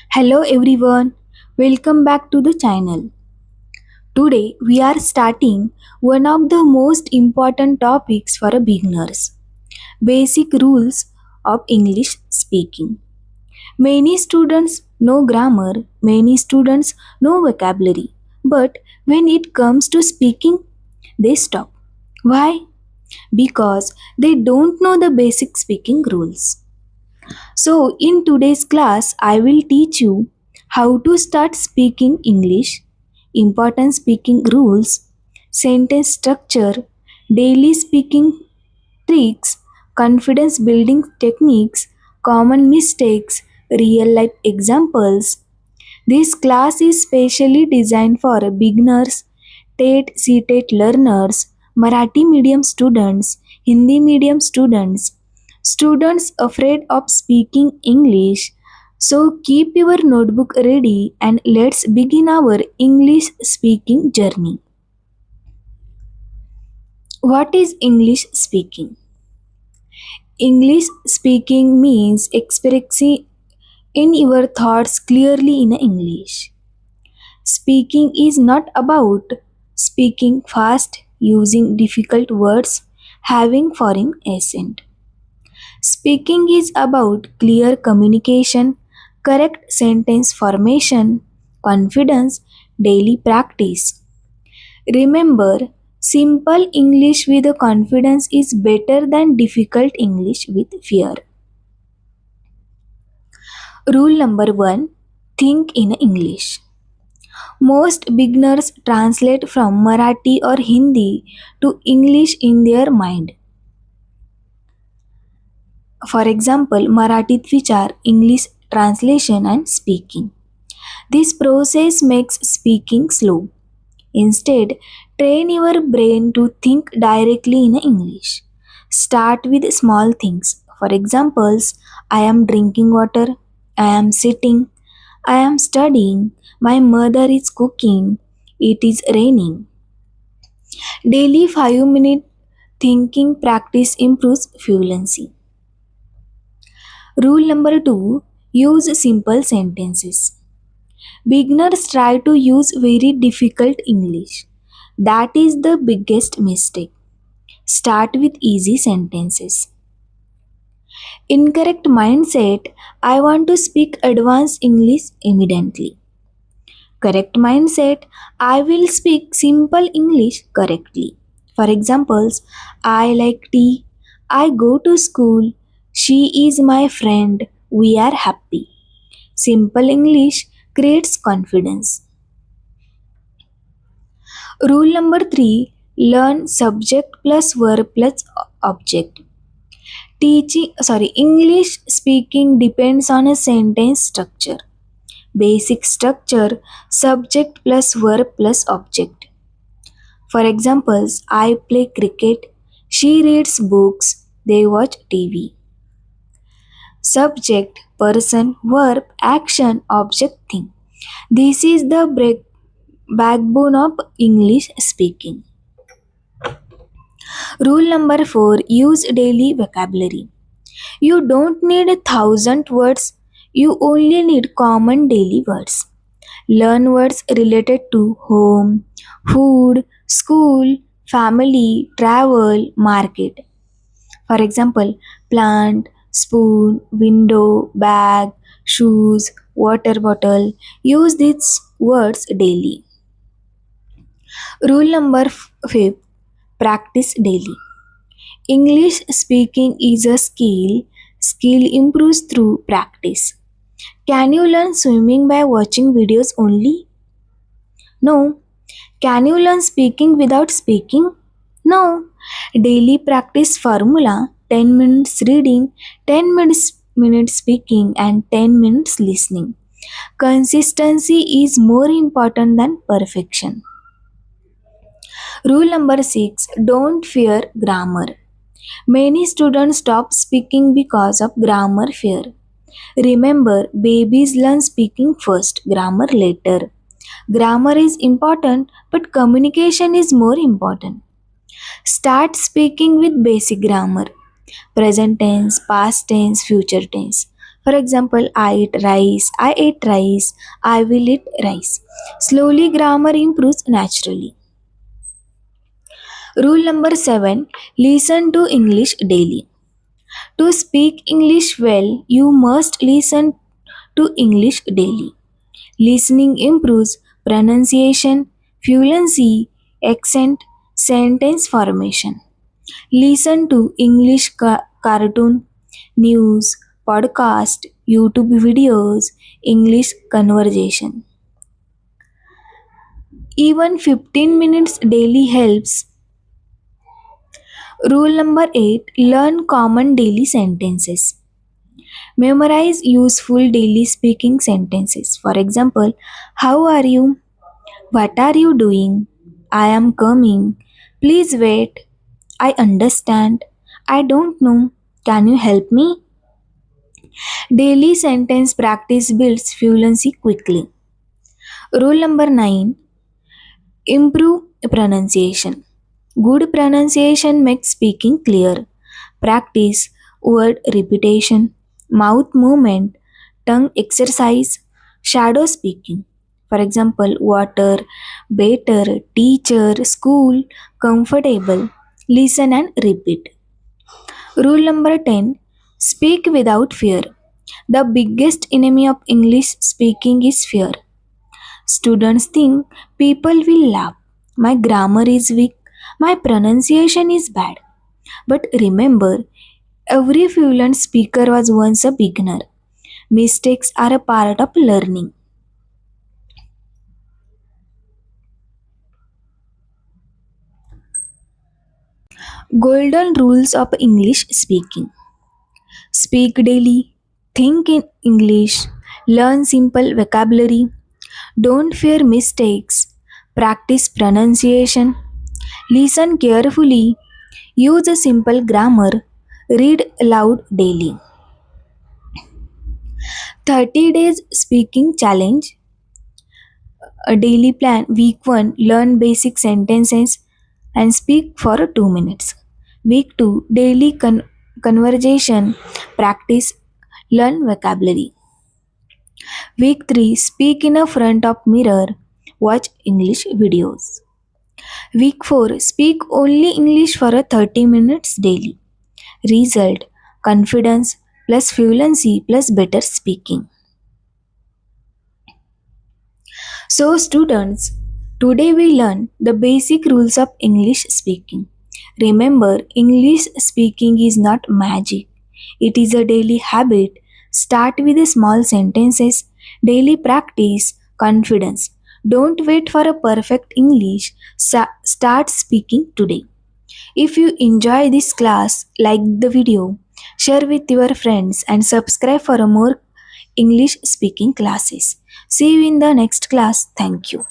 Hello everyone, welcome back to the channel. Today we are starting one of the most important topics for a beginners, basic rules of English speaking. Many students know grammar, many students know vocabulary, but when it comes to speaking, they stop. Why? Because they don't know the basic speaking rules. So, in today's class, I will teach you how to start speaking English, important speaking rules, sentence structure, daily speaking tricks, confidence building techniques, common mistakes, real life examples. This class is specially designed for beginners, TET, CTET learners, Marathi medium students, Hindi medium students, students afraid of speaking English. So keep your notebook ready and let's begin our English speaking journey. What is English speaking? English speaking means expressing in your thoughts clearly in English. Speaking is not about speaking fast, using difficult words, having foreign accent. Speaking is about clear communication, correct sentence formation, confidence, daily practice. Remember, simple English with confidence is better than difficult English with fear. Rule number 1, think in English. Most beginners translate from Marathi or Hindi to English in their mind. For example, Maraठीत विचार, English translation and speaking. This process makes speaking slow. Instead, train your brain to think directly in English. Start with small things. For examples, I am drinking water, I am sitting, I am studying, my mother is cooking, it is raining. Daily 5-minute thinking practice improves fluency. Rule number 2, use simple sentences. Beginners try to use very difficult English. That is the biggest mistake. Start with easy sentences. Incorrect mindset, I want to speak advanced English immediately. Correct mindset, I will speak simple English correctly. For examples, I like tea, I go to school, she is my friend, we are happy. Simple English creates confidence. Rule number 3, learn subject plus verb plus object. English speaking depends on a sentence structure. Basic structure, subject plus verb plus object. For examples, I play cricket, she reads books, they watch TV. Subject, person, verb, action, object, thing. This is the backbone of English speaking. Rule number 4, use daily vocabulary. You don't need 1,000 words, you only need common daily words. Learn words related to home, food, school, family, travel, market. For example, plant, spoon, window, bag, shoes, water bottle. Use these words daily. Rule number 5, practice daily. English speaking is a skill. Skill improves through practice. Can you learn swimming by watching videos only? No. Can you learn speaking without speaking? No. Daily practice formula, 10 minutes reading, 10 minutes speaking, and 10 minutes listening. Consistency is more important than perfection. Rule number 6, don't fear grammar. Many students stop speaking because of grammar fear. Remember, babies learn speaking first, grammar later. Grammar is important, but communication is more important. Start speaking with basic grammar, present tense, past tense, future tense. For example, I ate rice, I will eat rice. Slowly, grammar improves naturally. Rule number 7, listen to English daily. To speak English well, you must listen to English daily. Listening improves pronunciation, fluency, accent, sentence formation. Listen to English cartoon, news, podcast, YouTube videos, English conversation. Even 15 minutes daily helps. Rule number 8, learn common daily sentences. Memorize useful daily speaking sentences. For example, how are you? What are you doing? I am coming. Please wait. I understand. I don't know. Can you help me? Daily sentence practice builds fluency quickly. Rule number 9, improve pronunciation. Good pronunciation makes speaking clear. Practice word repetition, mouth movement, tongue exercise, shadow speaking. For example, water, better, teacher, school, comfortable. Listen and repeat. Rule number 10, speak without fear. The biggest enemy of English speaking is fear. Students think people will laugh. My grammar is weak. My pronunciation is bad. But remember, every fluent speaker was once a beginner. Mistakes are a part of learning. Golden rules of English speaking. Speak daily. Think in English. Learn simple vocabulary. Don't fear mistakes. Practice pronunciation. Listen carefully. Use a simple grammar. Read aloud daily. 30 days speaking challenge. A daily plan. Week 1, learn basic sentences and speak for 2 minutes. Week 2, daily conversation. Practice, learn vocabulary. Week 3, speak in a front of mirror. Watch English videos. Week 4, speak only English for a 30 minutes daily. Result, confidence plus fluency plus better speaking. So, students, today we learn the basic rules of English speaking. Remember, English speaking is not magic, it is a daily habit. Start with the small sentences, daily practice, confidence. Don't wait for a perfect English. Start speaking today. If you enjoy this class, like the video, share with your friends, and subscribe for more English speaking classes. See you in the next class. Thank you.